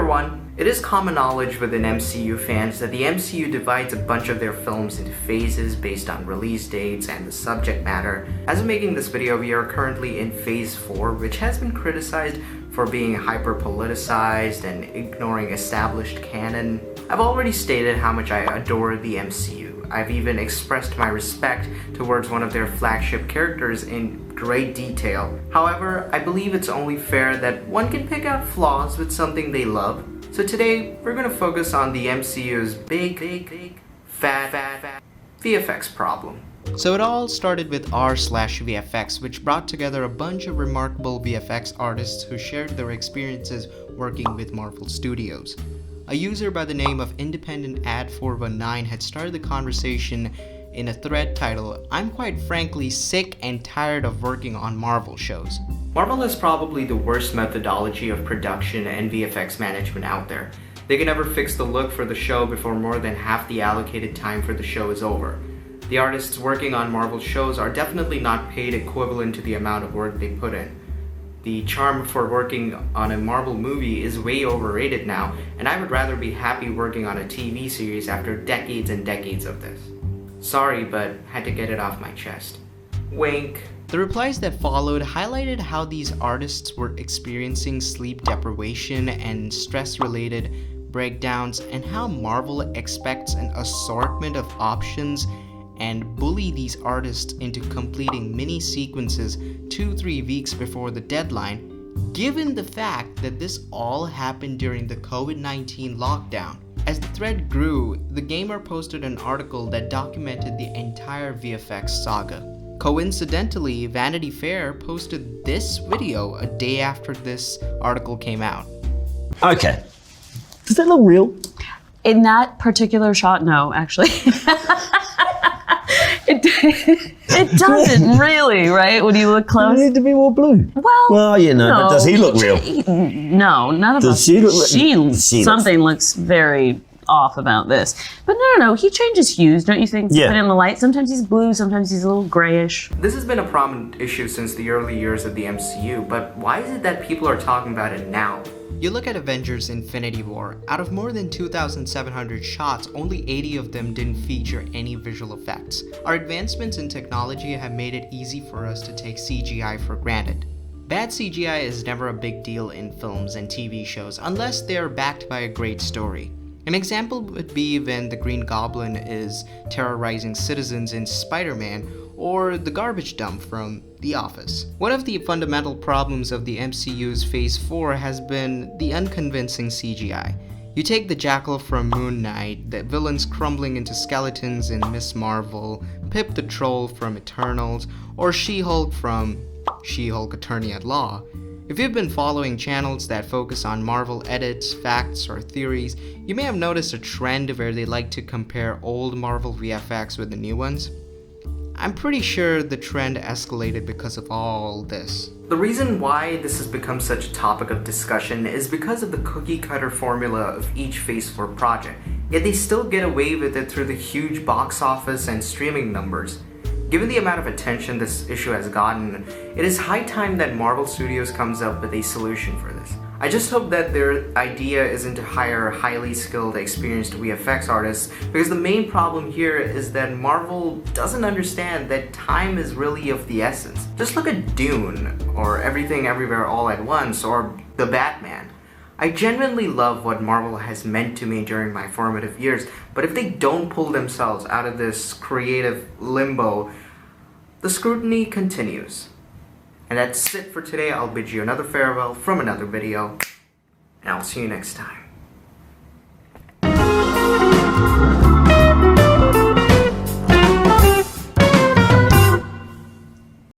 one, it is common knowledge within MCU fans that the MCU divides a bunch of their films into phases based on release dates and the subject matter. As of making this video, we are currently in Phase 4, which has been criticized for being hyper-politicized and ignoring established canon. I've already stated how much I adore the MCU. I've even expressed my respect towards one of their flagship characters in great detail. However, I believe it's only fair that one can pick out flaws with something they love. So today, we're gonna focus on the MCU's big, fat VFX problem. So it all started with r/VFX, which brought together a bunch of remarkable VFX artists who shared their experiences working with Marvel Studios. A user by the name of Independent Ad 419 had started the conversation in a thread titled, "I'm quite frankly sick and tired of working on Marvel shows." Marvel has probably the worst methodology of production and VFX management out there. They can never fix the look for the show before more than half the allocated time for the show is over. The artists working on Marvel shows are definitely not paid equivalent to the amount of work they put in. The charm for working on a Marvel movie is way overrated now, and I would rather be happy working on a TV series after decades and decades of this. Sorry, but had to get it off my chest. Wink. The replies that followed highlighted how these artists were experiencing sleep deprivation and stress-related breakdowns, and how Marvel expects an assortment of options and bully these artists into completing mini sequences 2-3 weeks before the deadline, given the fact that this all happened during the COVID-19 lockdown. As the thread grew, the gamer posted an article that documented the entire VFX saga. Coincidentally, Vanity Fair posted this video a day after this article came out. Okay. Does that look real? In that particular shot, no, actually. It doesn't really, right? When you look close. Does it need to be more blue? Well, you know, no. but does he look real? No, none of Does us. she look Something looks very off about this. But no, he changes hues, don't you think? Yeah. Put in the light. Sometimes he's blue, sometimes he's a little grayish. This has been a prominent issue since the early years of the MCU, but why is it that people are talking about it now? You look at Avengers Infinity War, out of more than 2,700 shots, only 80 of them didn't feature any visual effects. Our advancements in technology have made it easy for us to take CGI for granted. Bad CGI is never a big deal in films and TV shows unless they are backed by a great story. An example would be when the Green Goblin is terrorizing citizens in Spider-Man, or the garbage dump from The Office. One of the fundamental problems of the MCU's Phase 4 has been the unconvincing CGI. You take the Jackal from Moon Knight, the villains crumbling into skeletons in Miss Marvel, Pip the Troll from Eternals, or She-Hulk from She-Hulk Attorney at Law. If you've been following channels that focus on Marvel edits, facts, or theories, you may have noticed a trend where they like to compare old Marvel VFX with the new ones. I'm pretty sure the trend escalated because of all this. The reason why this has become such a topic of discussion is because of the cookie-cutter formula of each Phase 4 project, yet they still get away with it through the huge box office and streaming numbers. Given the amount of attention this issue has gotten, it is high time that Marvel Studios comes up with a solution for this. I just hope that their idea isn't to hire highly skilled, experienced VFX artists, because the main problem here is that Marvel doesn't understand that time is really of the essence. Just look at Dune, or Everything Everywhere All at Once, or The Batman. I genuinely love what Marvel has meant to me during my formative years, but if they don't pull themselves out of this creative limbo, the scrutiny continues. And that's it for today. I'll bid you another farewell from another video, and I'll see you next time.